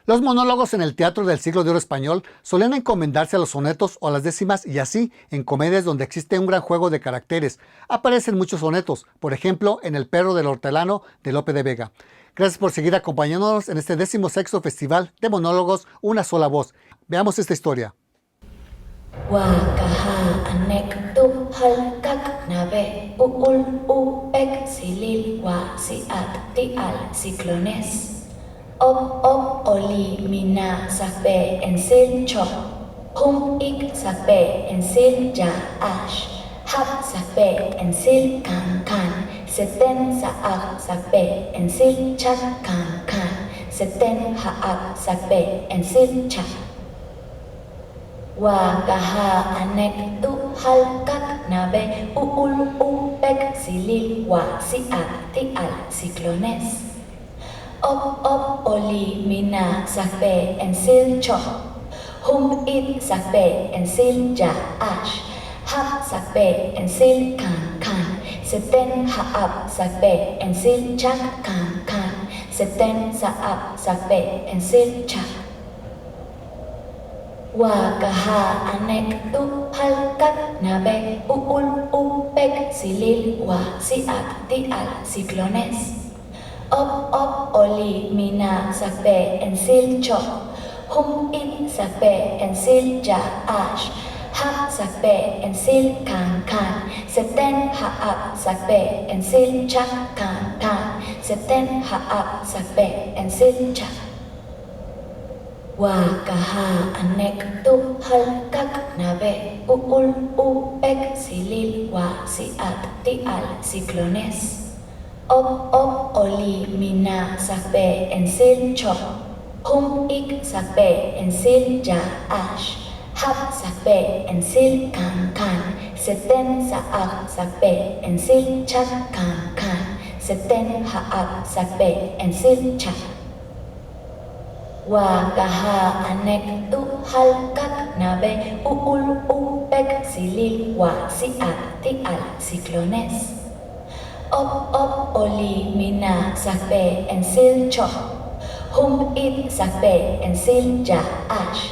Los monólogos en el teatro del siglo de oro español solían encomendarse a los sonetos o a las décimas y así, en comedias donde existe un gran juego de caracteres, aparecen muchos sonetos, por ejemplo, en El perro del hortelano de Lope de Vega. Gracias por seguir acompañándonos en este 16º Festival de Monólogos Una Sola Voz. Veamos esta historia. Op oli mina sakbe ensil chop hum ik sakbe ensil ja ash hap sakbe ensil kan kan seten saak sakbe ensil chak kan kan seten haak sakbe ensil chak wa kaha anek tu hal kak nabe uul upek silil wa siat tial siklones op oli mina sakbe ensil chop hum it sakbe ensil ja ash hap sakbe ensil kan kan seten haap sakbe ensil chak kan kan seten saap sakbe ensil chak wa kaha anek tu hal kak nabe uul upek silil wa siat tial siklones op oli mina sakbe ensil chop hum it sakbe ensil ja ash hap sakbe ensil kan kan seten haap sakbe ensil chak kan kan seten haap sakbe ensil chak wa kaha anek tu hal kak nabe uul upek silil wa siat tial siklones op oli mina sakbe ensil chop hum ik sakbe ensil ja ash hap sakbe ensil kan kan seten saak sakbe ensil chak kan kan seten haak sakbe ensil chak wa kaha anek tu hal kak nabe uul upek silil wa siat tial siklones op oli mina sakbe ensil chop hum it sakbe ensil ja ash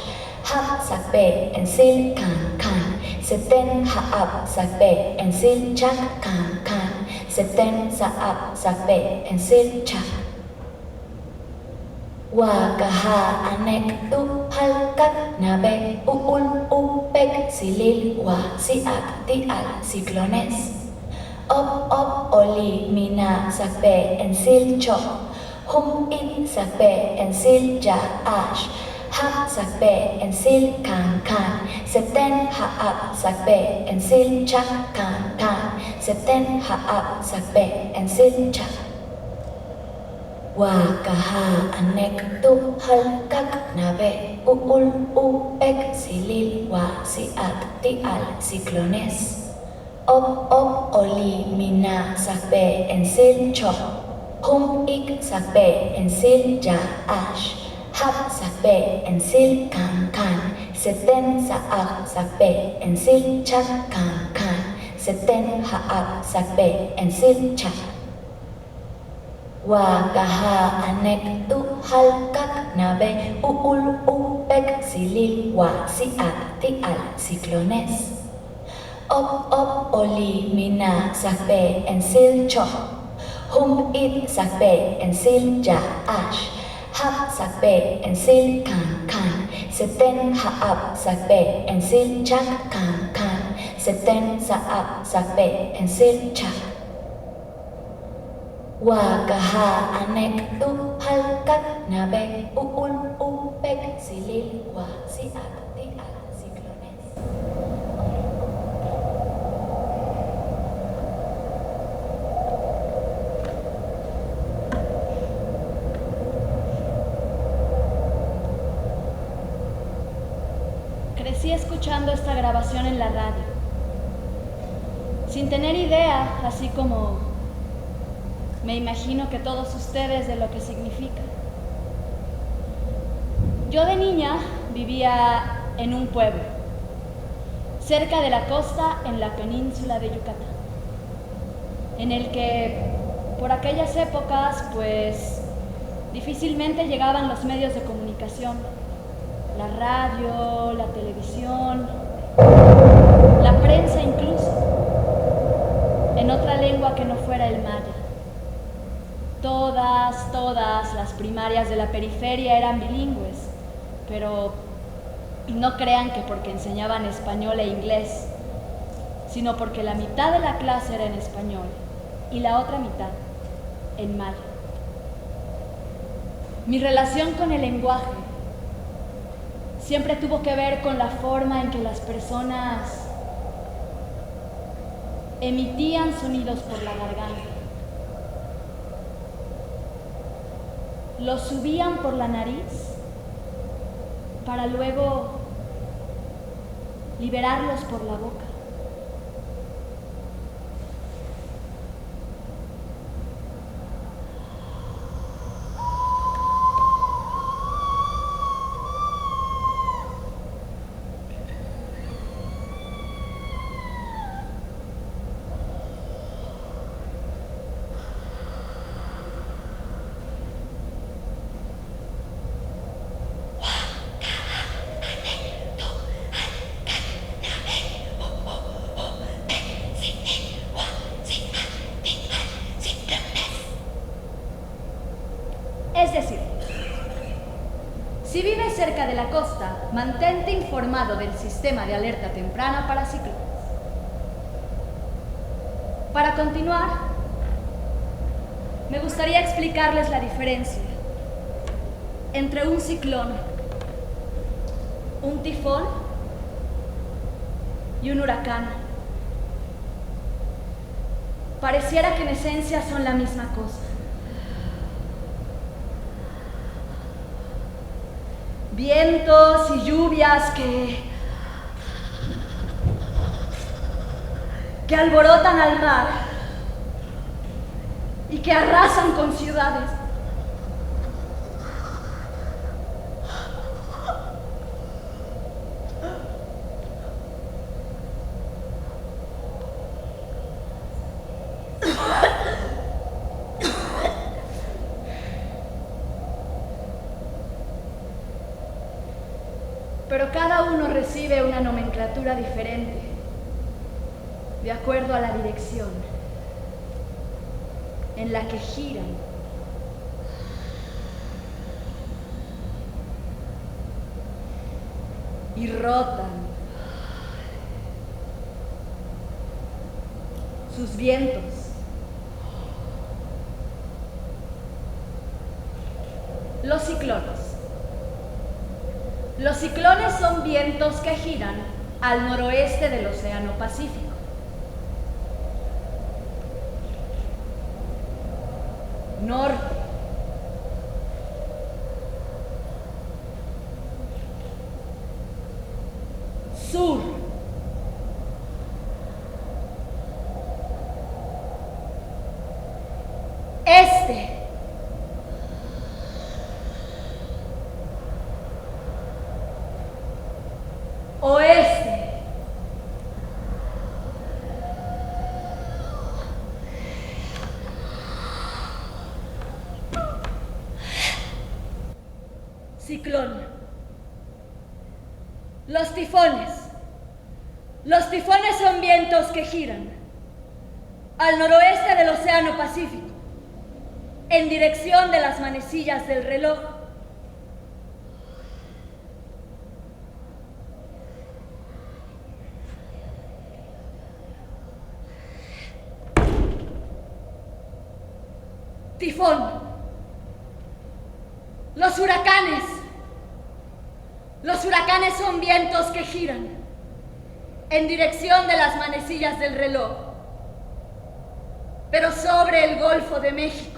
hap sakbe ensil kan kan seten haap sakbe ensil chak kan kan seten saap sakbe ensil chak wa kaha anek tu hal kak nabe uul upek silil wa siat tial siklones op oli mina sakbe ensil chop hum it sakbe ensil ja ash hap sakbe ensil kan kan seten haap sakbe ensil chak kan kan seten haap sakbe ensil chak wa kaha anek tu hal kak nabe uul upek silil wa siat tial siklones op oli mina sakbe ensil chop hum ik sakbe ensil ja ash hap sakbe ensil kan kan seten saak sakbe ensil chak kan kan seten haak sakbe ensil chak wa kaha anek tu hal kak nabe uul upek silil wa siat tial siklones op oli mina sakbe ensil chop hum it sakbe ensil ja ash hap sakbe ensil kan kan seten haap sakbe ensil chak kan kan seten saap sakbe ensil chak wa kaha anek tu hal kak nabe uul upek silil wa siat tial siklones. Crecí escuchando esta grabación en la radio, sin tener idea, así como me imagino que todos ustedes, de lo que significa. Yo de niña vivía en un pueblo, cerca de la costa en la península de Yucatán, en el que por aquellas épocas pues Difícilmente llegaban los medios de comunicación, la radio, la televisión, la prensa incluso, en otra lengua que no fuera el maya. Todas las primarias de la periferia eran bilingües, pero no crean que porque enseñaban español e inglés, sino porque la mitad de la clase era en español y la otra mitad en maya. Mi relación con el lenguaje siempre tuvo que ver con la forma en que las personas emitían sonidos por la garganta. Los subían por la nariz para luego liberarlos por la boca. Es decir, si vives cerca de la costa, mantente informado del sistema de alerta temprana para ciclones. Para continuar, me gustaría explicarles la diferencia entre un ciclón, un tifón y un huracán. Pareciera que en esencia son la misma cosa. Vientos y lluvias que alborotan al mar y que arrasan con ciudades. Pero cada uno recibe una nomenclatura diferente, de acuerdo a la dirección en la que giran. Y rotan sus vientos. Los ciclones. Los ciclones son vientos que giran al noroeste del Océano Pacífico. Norte. Sur. Este. Oeste. Ciclón. Los tifones. Los tifones son vientos que giran al noroeste del Océano Pacífico, en dirección de las manecillas del reloj. Tifón. Los huracanes. Los huracanes son vientos que giran en dirección de las manecillas del reloj, pero sobre el Golfo de México.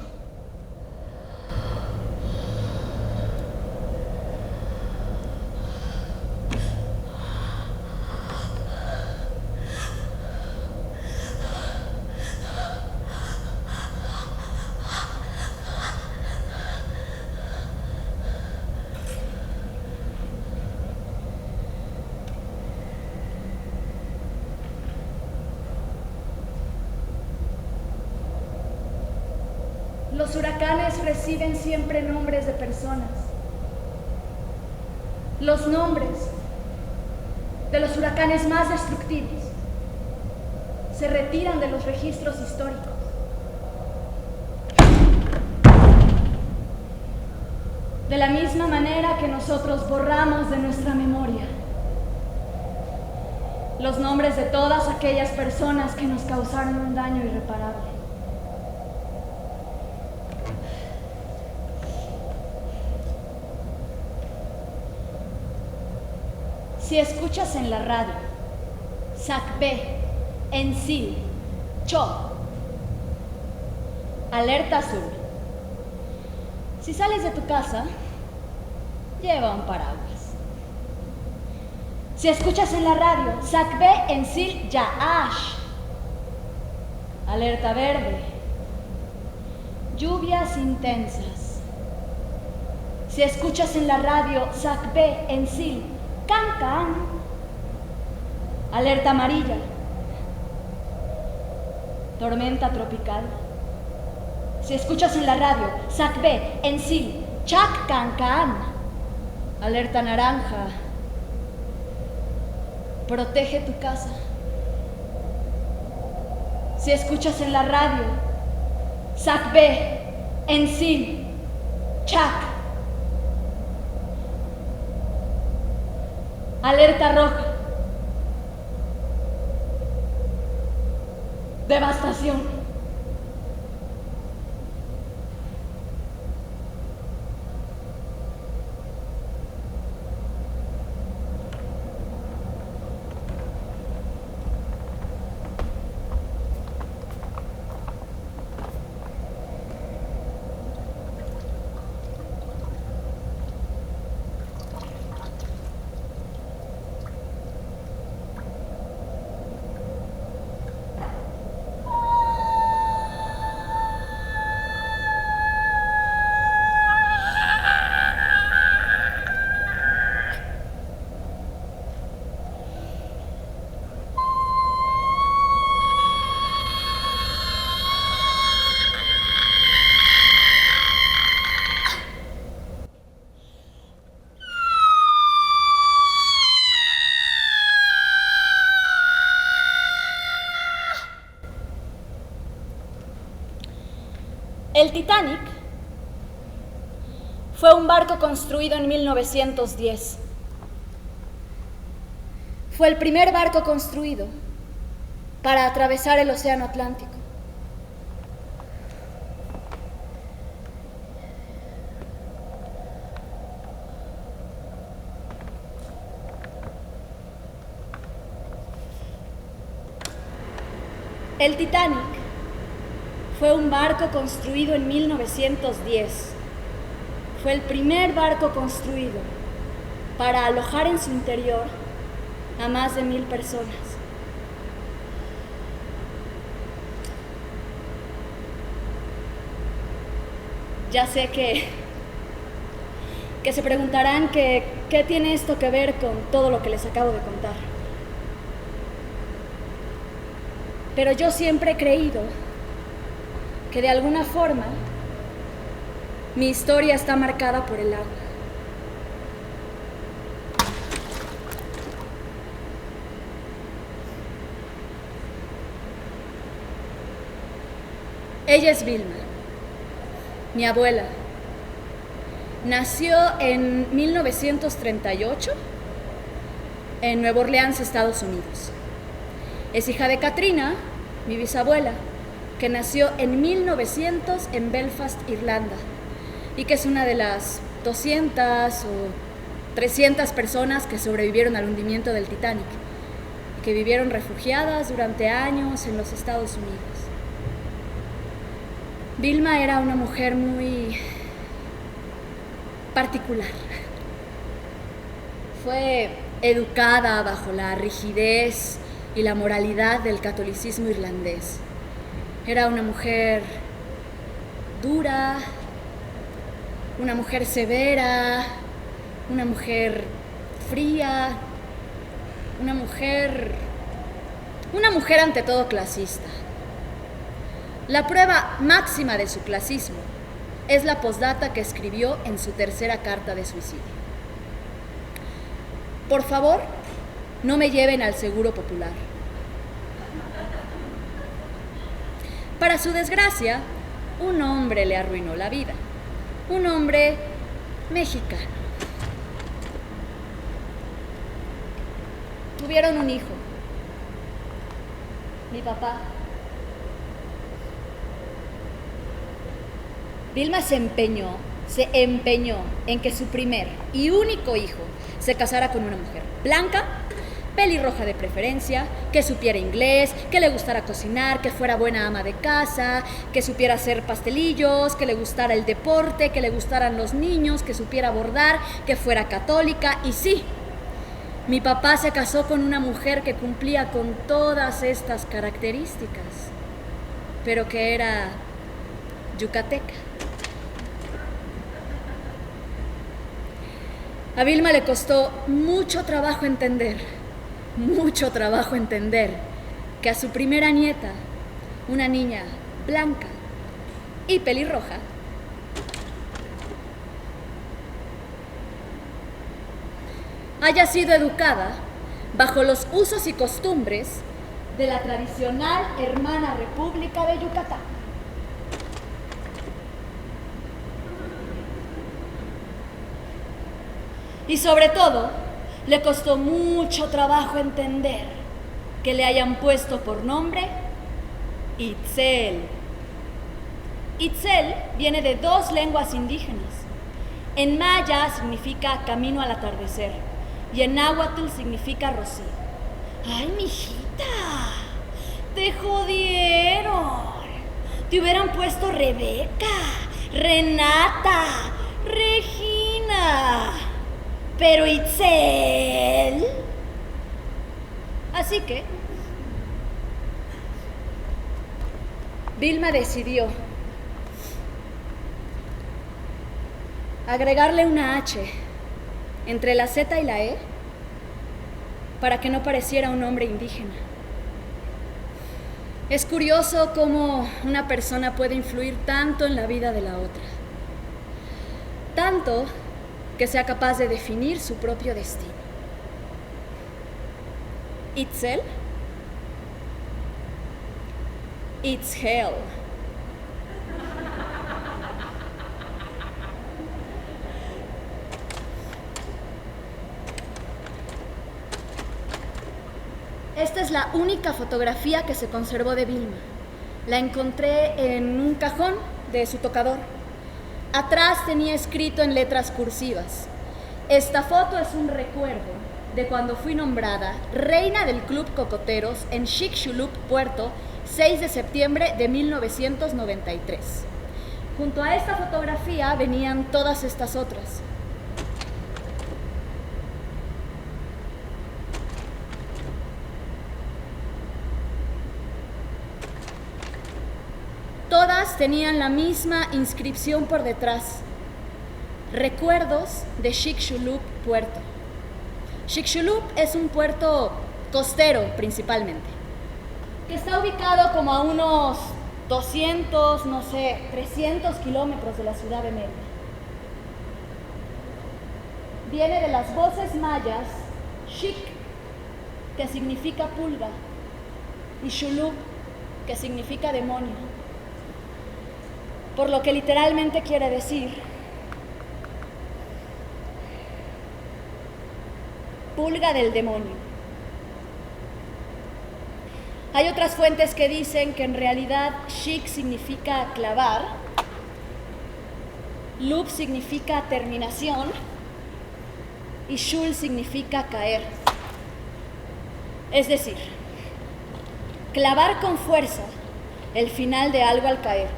Los huracanes reciben siempre nombres de personas. Los nombres de los huracanes más destructivos se retiran de los registros históricos. De la misma manera que nosotros borramos de nuestra memoria los nombres de todas aquellas personas que nos causaron un daño irreparable. Si escuchas en la radio Sacbé, Ensil, Cho, alerta azul. Si sales de tu casa, lleva un paraguas. Si escuchas en la radio Sacbé, Ensil, Yaash, alerta verde, lluvias intensas. Si escuchas en la radio Sacbé, Ensil, Cancan, alerta amarilla, tormenta tropical. Si escuchas en la radio Sacbé, Ensil, Chac Cancan, alerta naranja, protege tu casa. Si escuchas en la radio Sacbé, Ensil, Chac, alerta roja, devastación. El Titanic fue un barco construido en 1910. Fue el primer barco construido para atravesar el Océano Atlántico. El Titanic fue un barco construido en 1910. Fue el primer barco construido para alojar en su interior a más de 1,000 personas. Ya sé que se preguntarán qué tiene esto que ver con todo lo que les acabo de contar. Pero yo siempre he creído que de alguna forma mi historia está marcada por el agua. Ella es Vilma, mi abuela. Nació en 1938 en Nueva Orleans, Estados Unidos. Es hija de Katrina, mi bisabuela, que nació en 1900 en Belfast, Irlanda, y que es una de las 200 o 300 personas que sobrevivieron al hundimiento del Titanic, y que vivieron refugiadas durante años en los Estados Unidos. Vilma era una mujer muy particular. Fue educada bajo la rigidez y la moralidad del catolicismo irlandés. Era una mujer dura, una mujer severa, una mujer fría, una mujer ante todo clasista. La prueba máxima de su clasismo es la postdata que escribió en su tercera carta de suicidio. Por favor, no me lleven al Seguro Popular. Para su desgracia, un hombre le arruinó la vida. Un hombre mexicano. Tuvieron un hijo. Mi papá. Vilma se empeñó en que su primer y único hijo se casara con una mujer blanca, pelirroja de preferencia, que supiera inglés, que le gustara cocinar, que fuera buena ama de casa, que supiera hacer pastelillos, que le gustara el deporte, que le gustaran los niños, que supiera bordar, que fuera católica. Y sí, mi papá se casó con una mujer que cumplía con todas estas características, pero que era yucateca. A Vilma le costó mucho trabajo entender que a su primera nieta, una niña blanca y pelirroja, haya sido educada bajo los usos y costumbres de la tradicional hermana República de Yucatán. Y sobre todo, le costó mucho trabajo entender que le hayan puesto por nombre Itzel. Itzel viene de dos lenguas indígenas. En maya significa camino al atardecer y en náhuatl significa rocío. ¡Ay, mijita! ¡Te jodieron! Te hubieran puesto Rebeca, Renata, Regina. Pero Itzel. Así que Vilma decidió agregarle una H entre la Z y la E para que no pareciera un nombre indígena. Es curioso cómo una persona puede influir tanto en la vida de la otra. Tanto que sea capaz de definir su propio destino. Itzel, it's hell. Esta es la única fotografía que se conservó de Vilma. La encontré en un cajón de su tocador. Atrás tenía escrito en letras cursivas: esta foto es un recuerdo de cuando fui nombrada reina del Club Cocoteros en Chicxulub, Puerto, 6 de septiembre de 1993. Junto a esta fotografía venían todas estas otras. Todas tenían la misma inscripción por detrás: recuerdos de Chicxulub, Puerto. Chicxulub es un puerto costero principalmente, que está ubicado como a unos 200, 300 kilómetros de la ciudad de Mérida. Viene de las voces mayas Chic, que significa pulga, y Xulub, que significa demonio. Por lo que literalmente quiere decir pulga del demonio. Hay otras fuentes que dicen que en realidad Chic significa clavar, Lub significa terminación y Shul significa caer. Es decir, clavar con fuerza el final de algo al caer.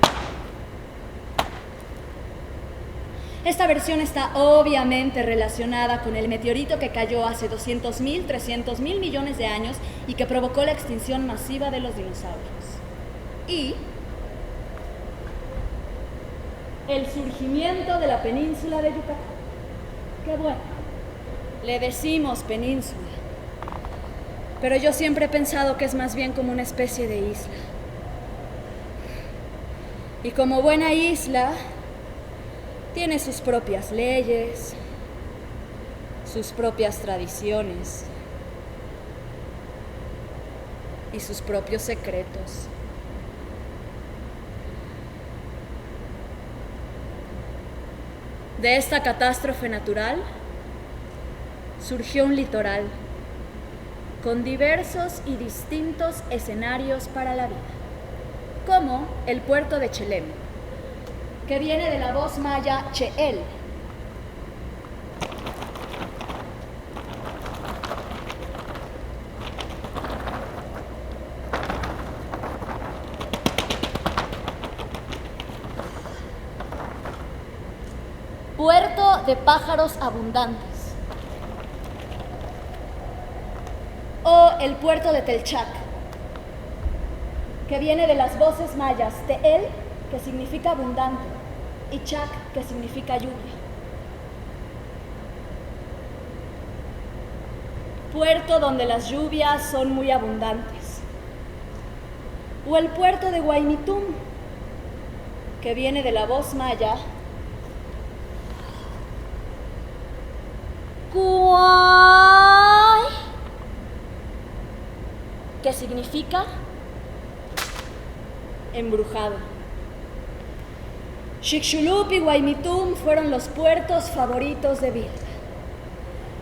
Esta versión está obviamente relacionada con el meteorito que cayó hace 200.000, 300.000 millones de años y que provocó la extinción masiva de los dinosaurios. Y el surgimiento de la península de Yucatán. Qué bueno, le decimos península, pero yo siempre he pensado que es más bien como una especie de isla. Y como buena isla, tiene sus propias leyes, sus propias tradiciones y sus propios secretos. De esta catástrofe natural surgió un litoral con diversos y distintos escenarios para la vida, como el puerto de Chelem, que viene de la voz maya Cheel, puerto de pájaros abundantes, o el puerto de Telchac, que viene de las voces mayas Teel, que significa abundante, y Chac, que significa lluvia. Puerto donde las lluvias son muy abundantes. O el puerto de Guaymitum, que viene de la voz maya Guay, que significa embrujado. Chicxulub y Guaymitum fueron los puertos favoritos de Vilma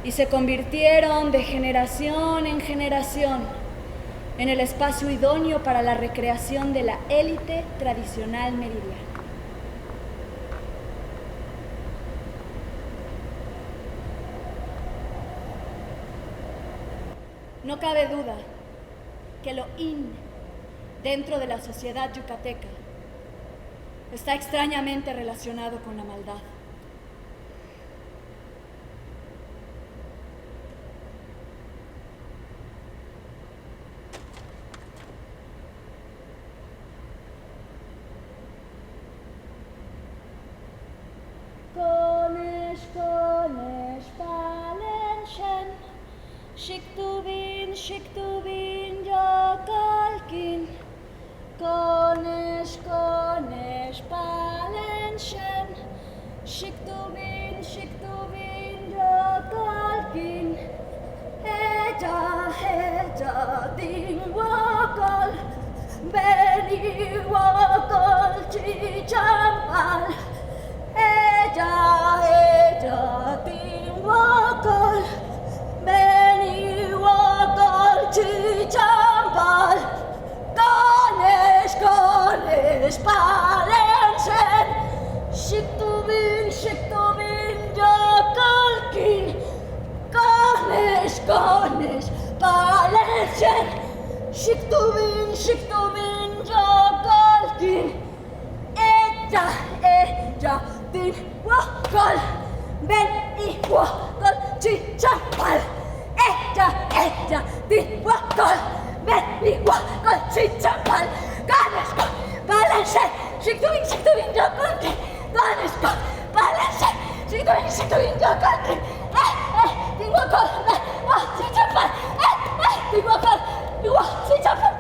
y se convirtieron de generación en generación en el espacio idóneo para la recreación de la élite tradicional meridiana. No cabe duda que lo in dentro de la sociedad yucateca está extrañamente relacionado con la maldad. Konesh, konesh, palenshen, shiktubin, yokalkin. Konesh, konesh, palenshen, shiktubin, yokalkin. Heja, din wakal, beni wakal, chichampal. Heja, din wakal, beni wakal, chichampal. Konesh, palenshen, shiktubin, yokalkin. Konesh, palenshen, shiktubin, yokalkin. Eja, din wakal, beni wakal, chichampal. Eja, din wakal, beni wakal, chichampal. Konesh, palenshen, shiktubin, yokalkin. Konesh, palenshen, shiktubin, yokalkin. Din wakal, chichampal. Din wakal, chichampal.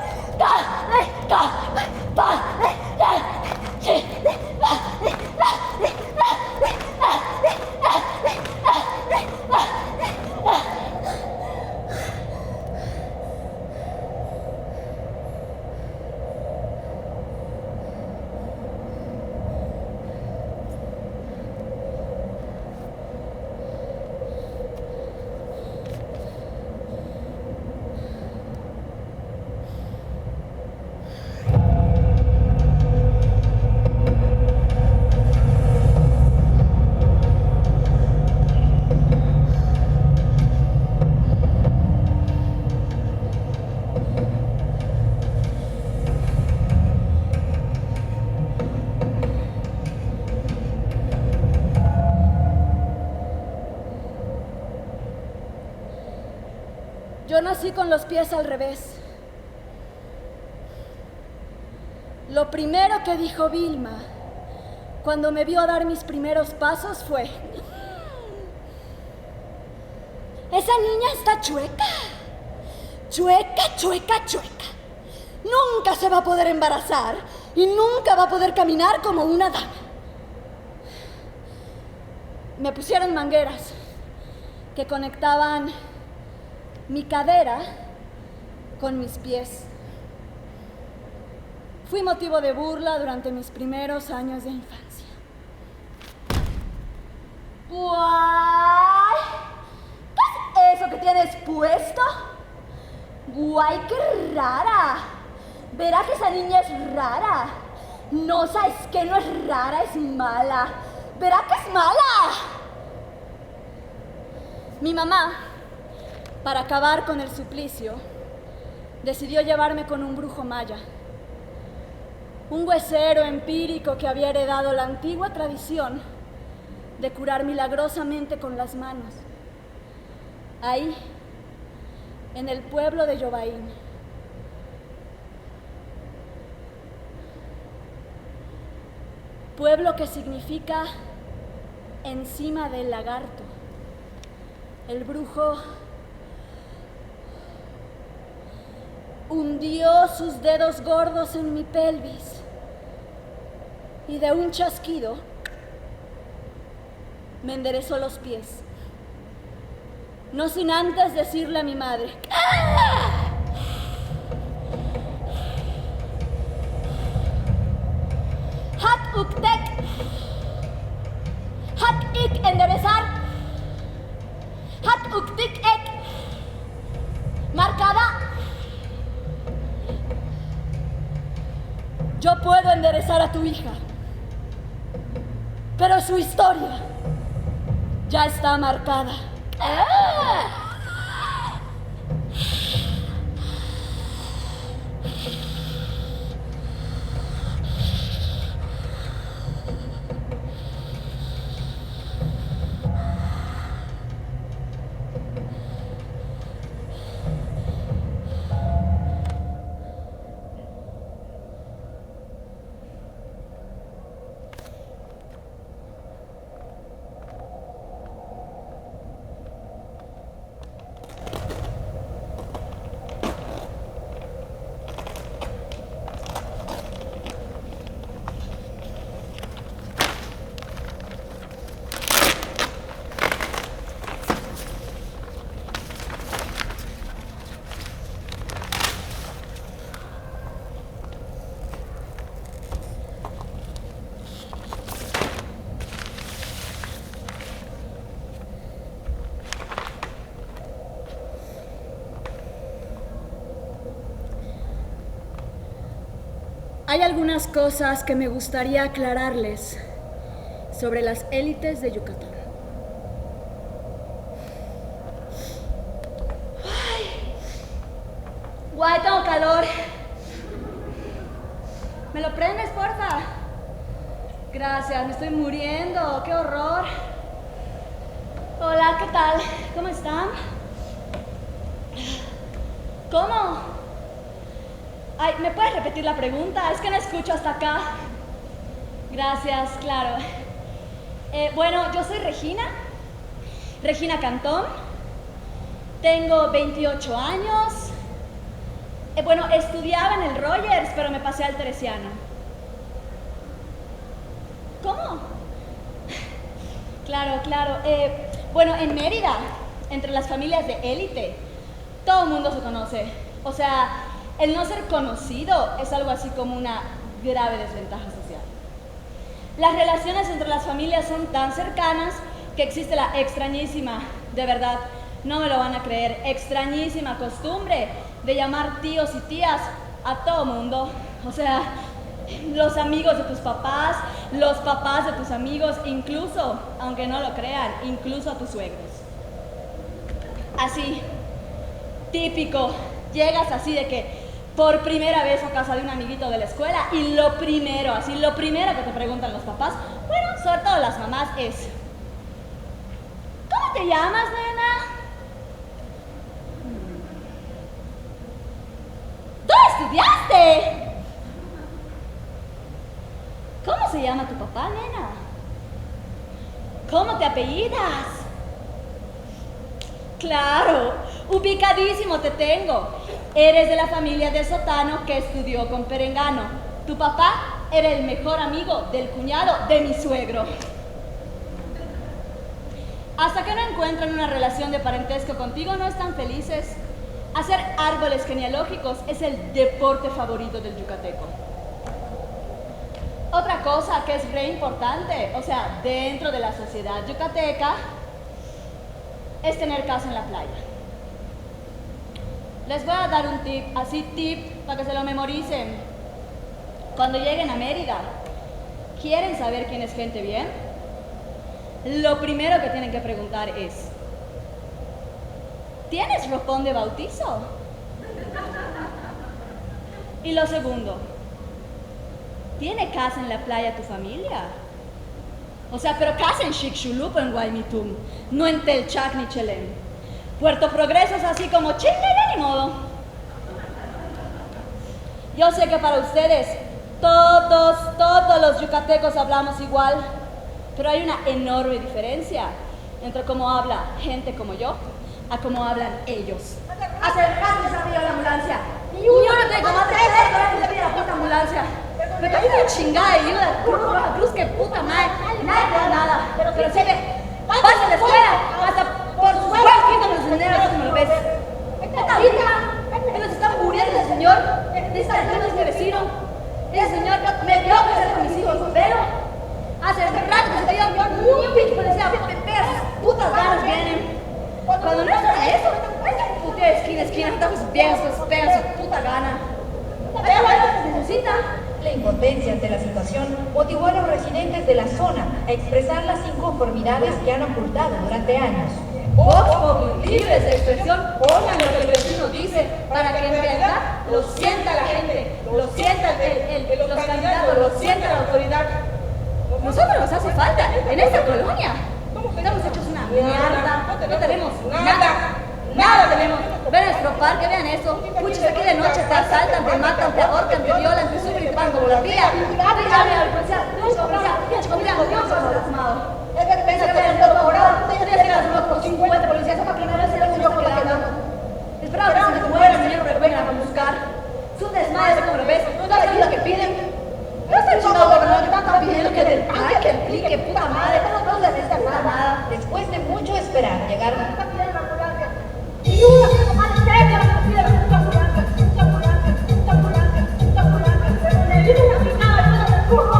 Yo nací con los pies al revés. Lo primero que dijo Vilma cuando me vio dar mis primeros pasos fue: esa niña está chueca. Chueca. Nunca se va a poder embarazar. y nunca va a poder caminar como una dama. Me pusieron mangueras que conectaban mi cadera con mis pies. Fui motivo de burla durante mis primeros años de infancia. ¡Guay! ¿Qué es eso que tienes puesto? ¡Guay, qué rara! Verá que esa niña es rara. No, ¿sabes qué? No es rara, es mala. Verá que es mala. Mi mamá, para acabar con el suplicio, decidió llevarme con un brujo maya. Un huesero empírico que había heredado la antigua tradición de curar milagrosamente con las manos. Ahí, en el pueblo de Yobaín. Pueblo que significa encima del lagarto. El brujo hundió sus dedos gordos en mi pelvis y de un chasquido me enderezó los pies. No sin antes decirle a mi madre: Hak uktek, hak ik enderezar, hak uktik ek, marcada. Yo puedo enderezar a tu hija, pero su historia ya está marcada. Hay algunas cosas que me gustaría aclararles sobre las élites de Yucatán. ¡Ay! ¡Guay, tengo calor! ¿Me lo prendes, porfa? Gracias, me estoy muriendo. ¡Qué horror! Hola, ¿qué tal? ¿Cómo están? ¿Cómo? Ay, ¿me puedes repetir la pregunta? Es que no escucho hasta acá. Gracias, claro. Bueno, yo soy Regina Cantón. Tengo 28 años. Bueno, estudiaba en el Rogers, pero me pasé al Teresiano. ¿Cómo? Claro. Bueno, en Mérida, entre las familias de élite, todo el mundo se conoce. O sea, el no ser conocido es algo así como una grave desventaja social. Las relaciones entre las familias son tan cercanas que existe la extrañísima, de verdad, no me lo van a creer, extrañísima costumbre de llamar tíos y tías a todo mundo. O sea, los amigos de tus papás, los papás de tus amigos, incluso, aunque no lo crean, incluso a tus suegros. Así, típico, llegas así de que por primera vez a casa de un amiguito de la escuela y lo primero que te preguntan los papás, bueno, sobre todo las mamás, es: ¿cómo te llamas, nena? ¿Tú estudiaste? ¿Cómo se llama tu papá, nena? ¿Cómo te apellidas? Claro, ubicadísimo te tengo. Eres de la familia de Sotano que estudió con Perengano. Tu papá era el mejor amigo del cuñado de mi suegro. Hasta que no encuentran una relación de parentesco contigo, no están felices. Hacer árboles genealógicos es el deporte favorito del yucateco. Otra cosa que es re importante, o sea, dentro de la sociedad yucateca, es tener casa en la playa. Les voy a dar un tip para que se lo memoricen. Cuando lleguen a Mérida, ¿quieren saber quién es gente bien? Lo primero que tienen que preguntar es, ¿tienes ropón de bautizo? Y lo segundo, ¿tiene casa en la playa tu familia? O sea, pero casa en Chicxulub o en Guaymitum, no en Telchac ni Chelem. Puerto Progreso es así como chingue, ni modo. Yo sé que para ustedes, todos los yucatecos hablamos igual, pero hay una enorme diferencia entre cómo habla gente como yo a cómo hablan ellos. Acercarse se pidió la ambulancia. Y uno no tengo más de 3 horas que se pide la puta ambulancia. Me caí una chingada y una cruz que puta madre. Nadie te da nada. Pero si ve, vas a la escuela, hasta por sus huevos quitan los dineros como lo ves. Ellos están muriendo el señor. Necesita ayuda de este vecino. Ese señor me dio que hacer con mis hijos, pero hace rato que se pidió un pinche policía. Pegas putas ganas vienen. Cuando no está eso, puta esquina, estamos viejos, pegan su puta gana. Pero bueno, se necesita. La impotencia ante la situación motivó a los residentes de la zona a expresar las inconformidades que han ocultado durante años. Vox Populi, libres de expresión, pongan lo que el vecino dice para que en realidad lo sienta la gente, lo sienta los candidatos, lo sienta la autoridad. Nosotros nos hace falta en esta colonia. Estamos hechos una mierda, no tenemos nada tenemos. Ven a nuestro parque, vean eso. Puchis, aquí de noche te asaltan, te matan, te ahorcan, te violan, te suben y te pagan como la tía. Dígame al policía, Pensa que vayan todo morado, tienes que ir a los con 50 policías, para que no les den un loco la quedando. Esperaba que se mueran, señor, pero vengan a buscar. Su desmadre, como lo ves, no da la ayuda que piden. No está el chingado gobernador que están pidiendo que del pan, que aplique, puta madre, no les necesita nada. Después de mucho esperar, llegaron. Y uno que nomás le entrega la comida a la ambulancia. Pero le digo una picada, ayuda del curro,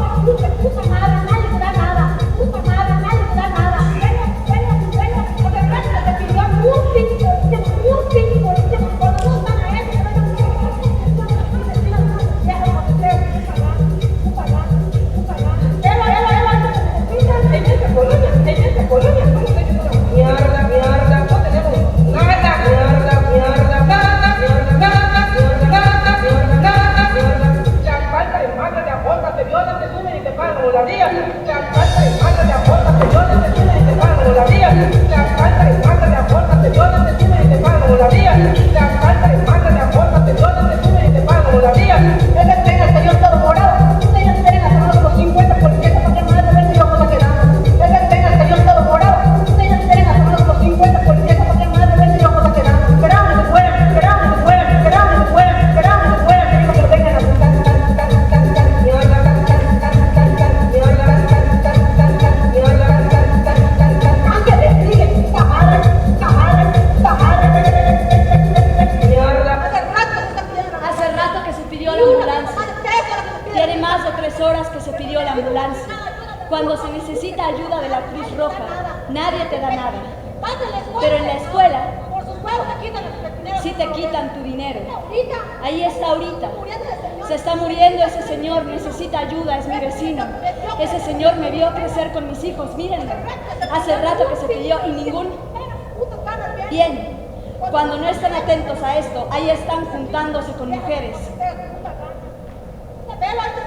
puta madre, nadie te da nada. Puta madre, nadie te da nada. Venga, porque gracias te pidió un pinche, cuando no están a eso, en esta colonia, ¿cómo se dice? Mierda, no tenemos nada, la falta de madre de aborta, te violan, te suben y te pagan como la día. La falta de madre de aborta, te violan, te suben y te pagan como la día. La falta de madre de aborta, te violan, te suben y te pagan como la día. La falta de madre de aborta, te violan, te suben y te pagan como la día. Ese tren al señor todo morado, ustedes tienen a todos los 50 policías para que más de 20 ojos se quedan. Ese tren al señor todo morado, ustedes tienen a todos los 50 policías para que más de 20 ojos se quedan. Esperamos que fuera, que digo que vengan a buscar. Hace rato que se pidió la ambulancia. Tiene más de 3 horas que se pidió la ambulancia. Cuando se necesita ayuda de la Cruz Roja, nadie te da nada. Pero en la escuela, sí te quitan tu dinero. Ahí está ahorita. Se está muriendo ese señor, necesita ayuda, es mi vecino. Ese señor me vio crecer con mis hijos, mírenlo. Hace rato que se pidió y ningún... Bien, cuando no están atentos a esto, ahí están juntándose con mujeres.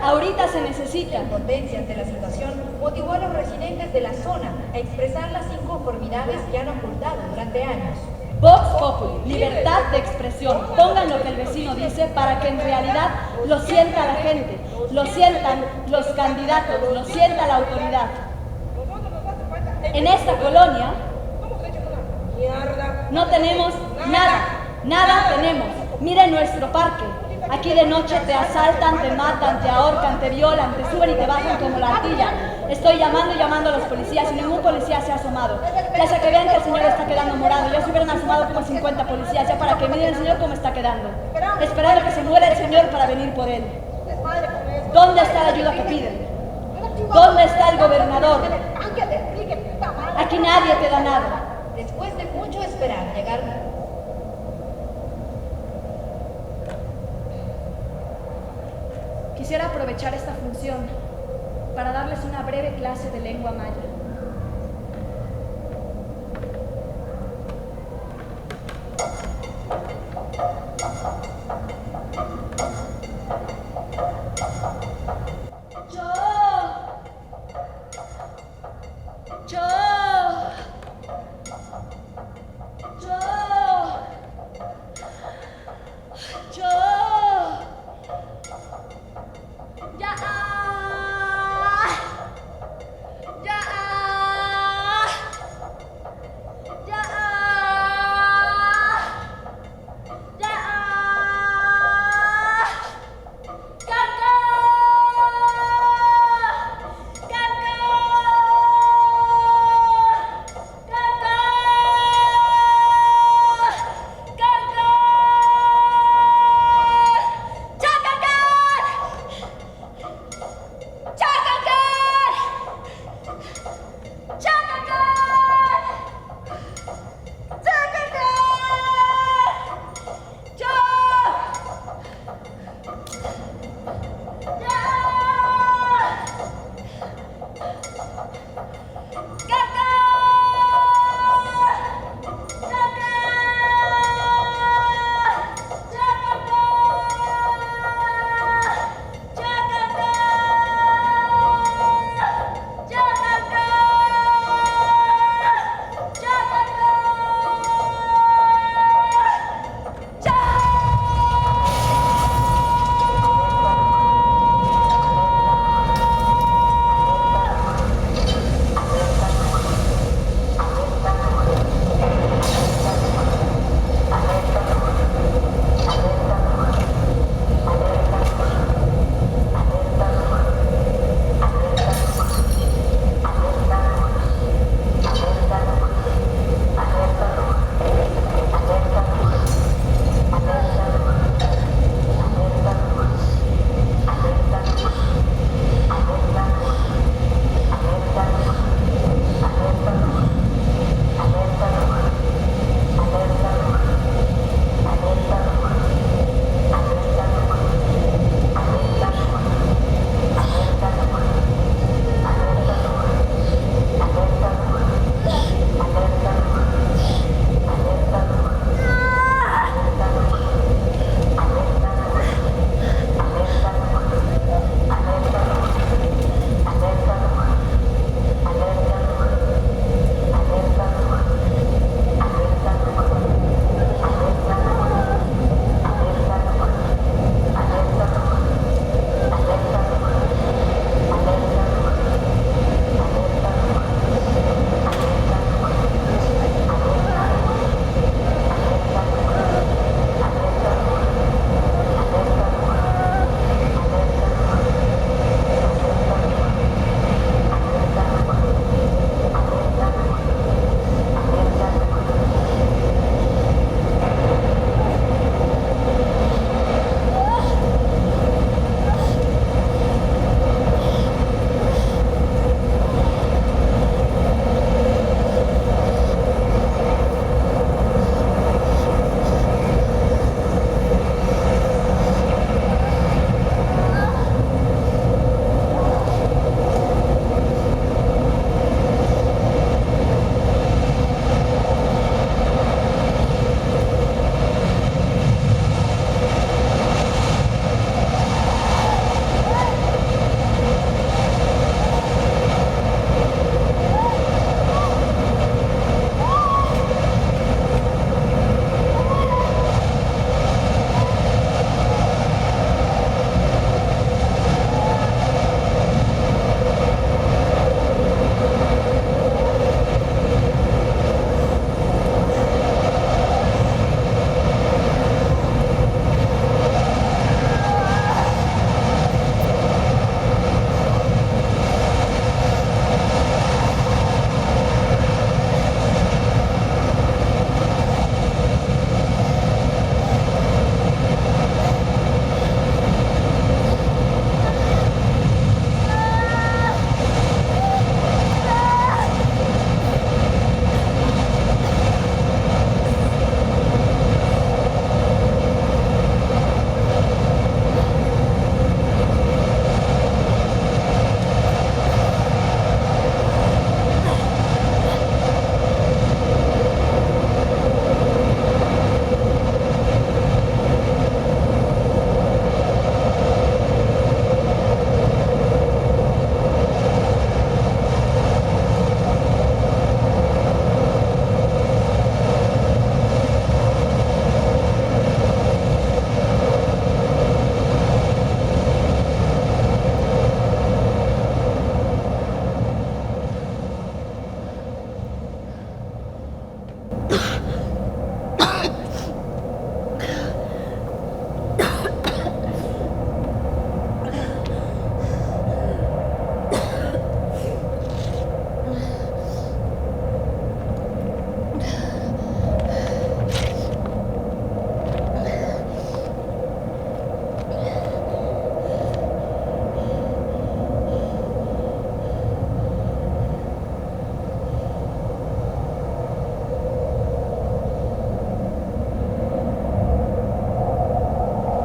Ahorita se necesita. La impotencia ante la situación motivó a los residentes de la zona a expresar las inconformidades que han ocultado durante años. Vox Populi, libertad de expresión. Pongan lo que el vecino dice para que en realidad lo sienta la gente, lo sientan los candidatos, lo sienta la autoridad. En esta colonia no tenemos nada tenemos. Miren nuestro parque. Aquí de noche te asaltan, te matan, te ahorcan, te violan, te suben y te bajan como la artilla. Estoy llamando y llamando a los policías y ningún policía se ha asomado. Ya sea que vean que el señor está quedando morado. Ya se hubieran asomado como 50 policías ya para que miren el señor cómo está quedando. Esperando que se muera el señor para venir por él. ¿Dónde está la ayuda que piden? ¿Dónde está el gobernador? Aquí nadie te da nada. Después de mucho esperar, llegaron. Quisiera aprovechar esta función para darles una breve clase de lengua maya. Ya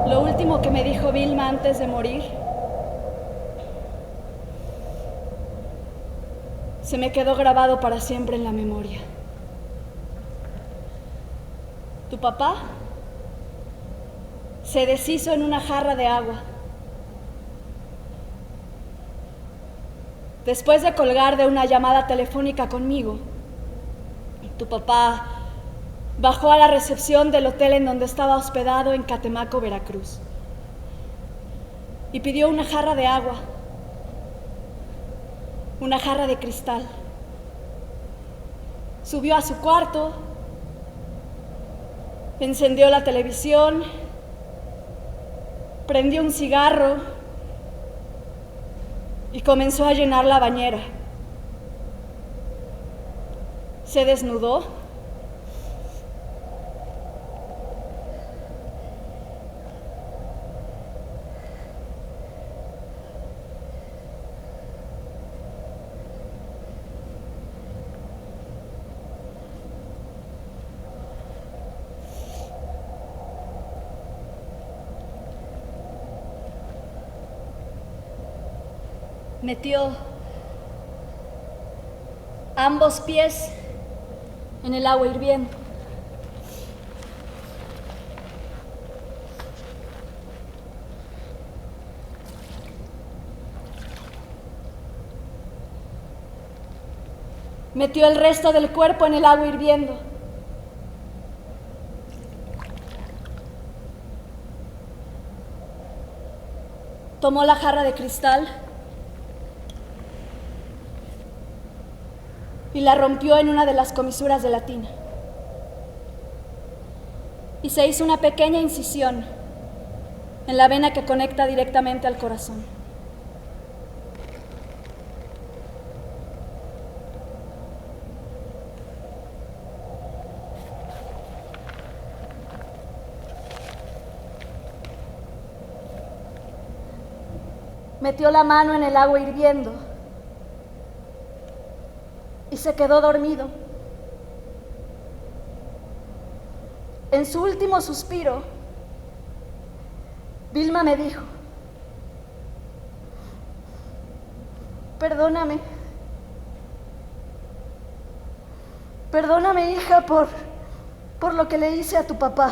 Lo último que me dijo Vilma antes de morir se me quedó grabado para siempre en la memoria. Tu papá se deshizo en una jarra de agua. Después de colgar de una llamada telefónica conmigo, tu papá bajó a la recepción del hotel en donde estaba hospedado en Catemaco, Veracruz, y pidió una jarra de agua, una jarra de cristal. Subió a su cuarto, encendió la televisión, prendió un cigarro y comenzó a llenar la bañera. Se desnudó, metió ambos pies en el agua hirviendo. Metió el resto del cuerpo en el agua hirviendo. Tomó la jarra de cristal y la rompió en una de las comisuras de la tina. Y se hizo una pequeña incisión en la vena que conecta directamente al corazón. Metió la mano en el agua hirviendo y se quedó dormido. En su último suspiro, Vilma me dijo: perdóname. Perdóname, hija, por lo que le hice a tu papá.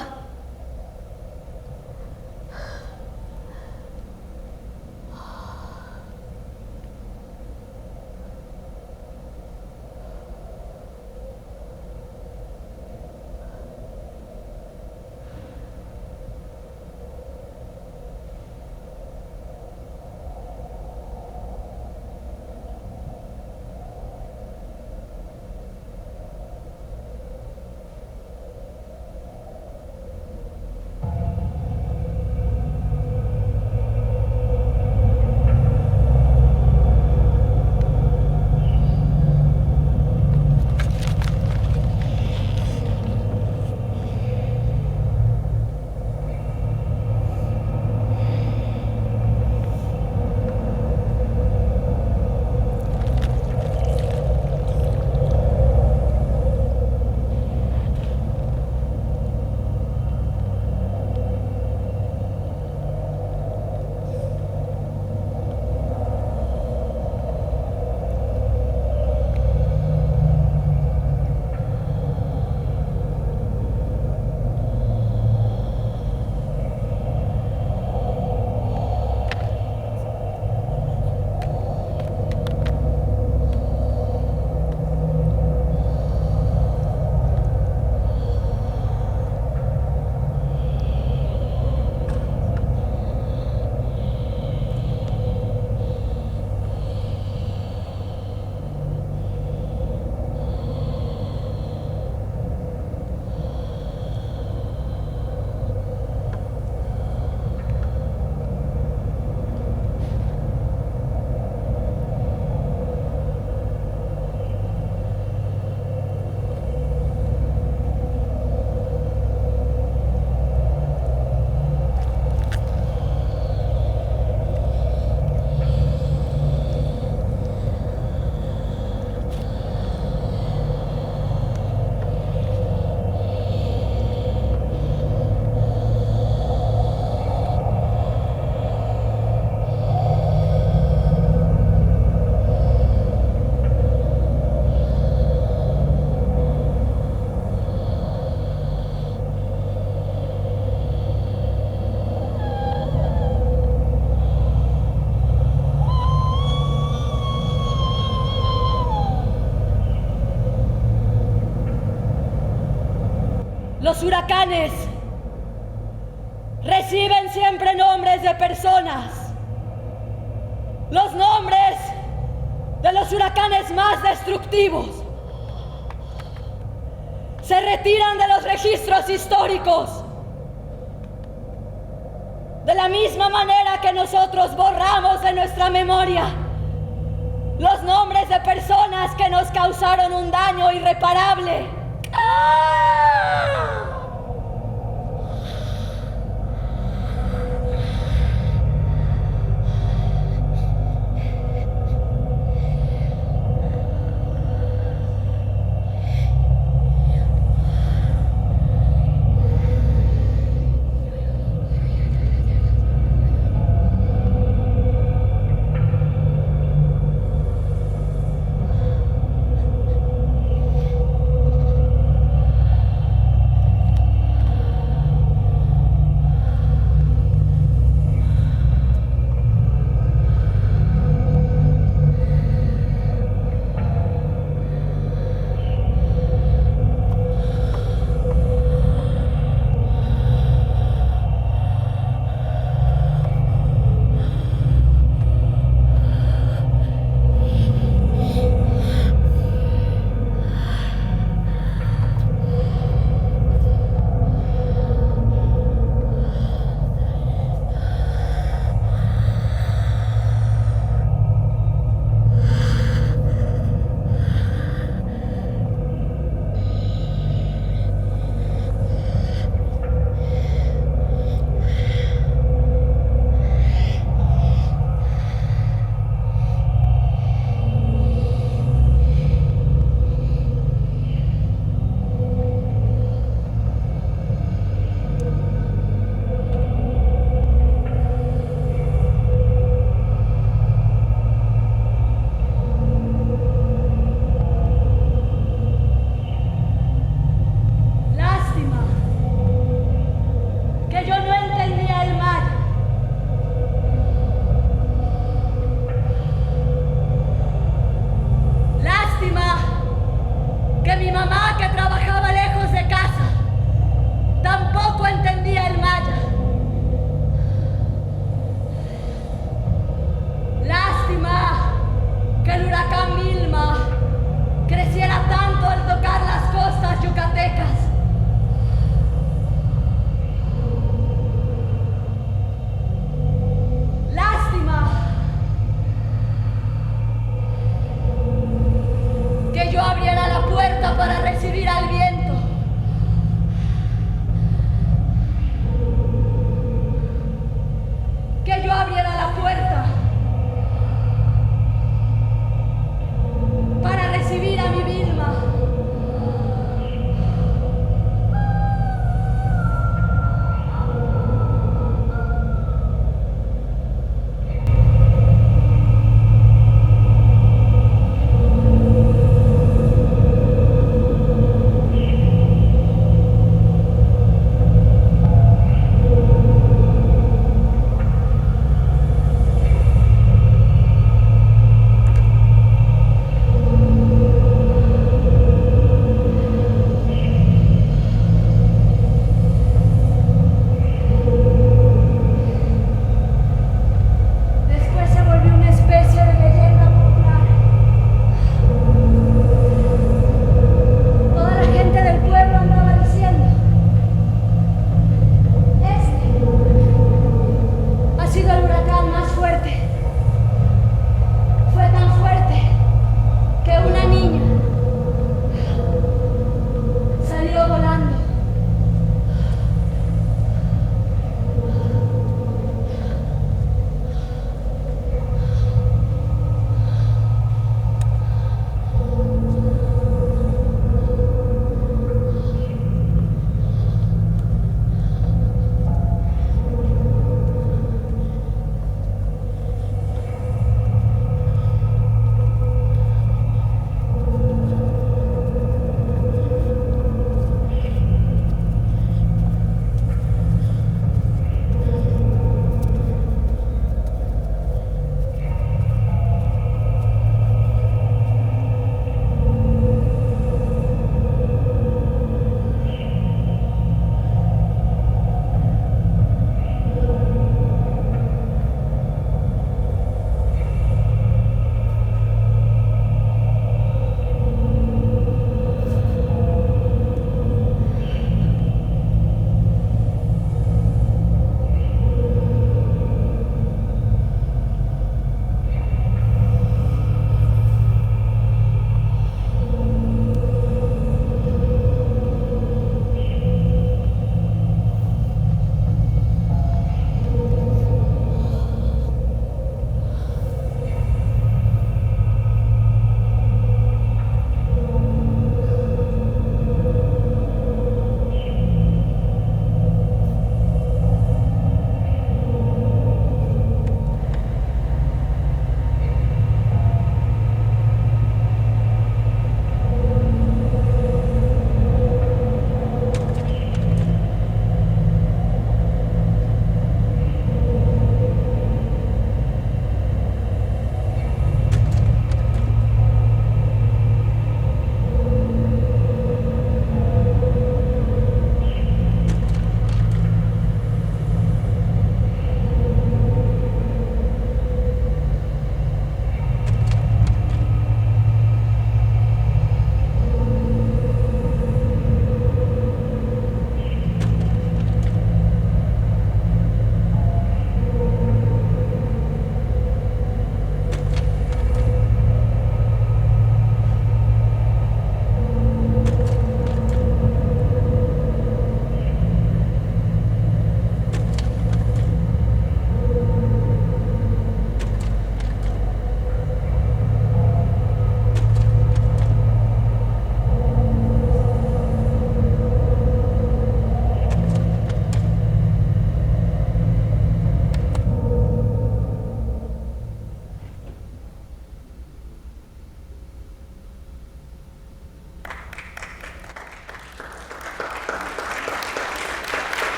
Los huracanes reciben siempre nombres de personas. Los nombres de los huracanes más destructivos se retiran de los registros históricos. De la misma manera que nosotros borramos de nuestra memoria los nombres de personas que nos causaron un daño irreparable. ¡Ah!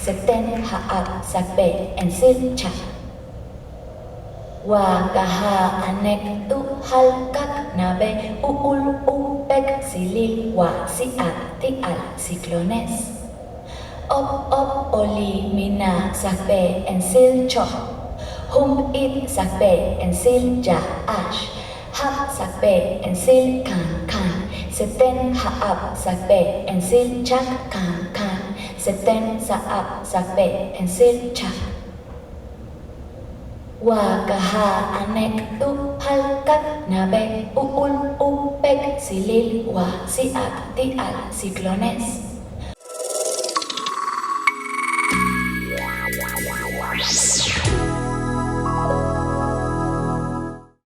Seten haak sakbe ensil chak. Wakaha anek tu hal kak nabe uul upek silil wa siat tial ciclones. Op oli mina sakbe ensil chok. Hum it sakbe ensil ja ash. Hap sakbe ensil kan. Seten haap sakbe ensil chak kan. Seten saap sakbe ensil chak. Wakaha anek tu hal kak nabe uul upek silil wa siat tial ciclones.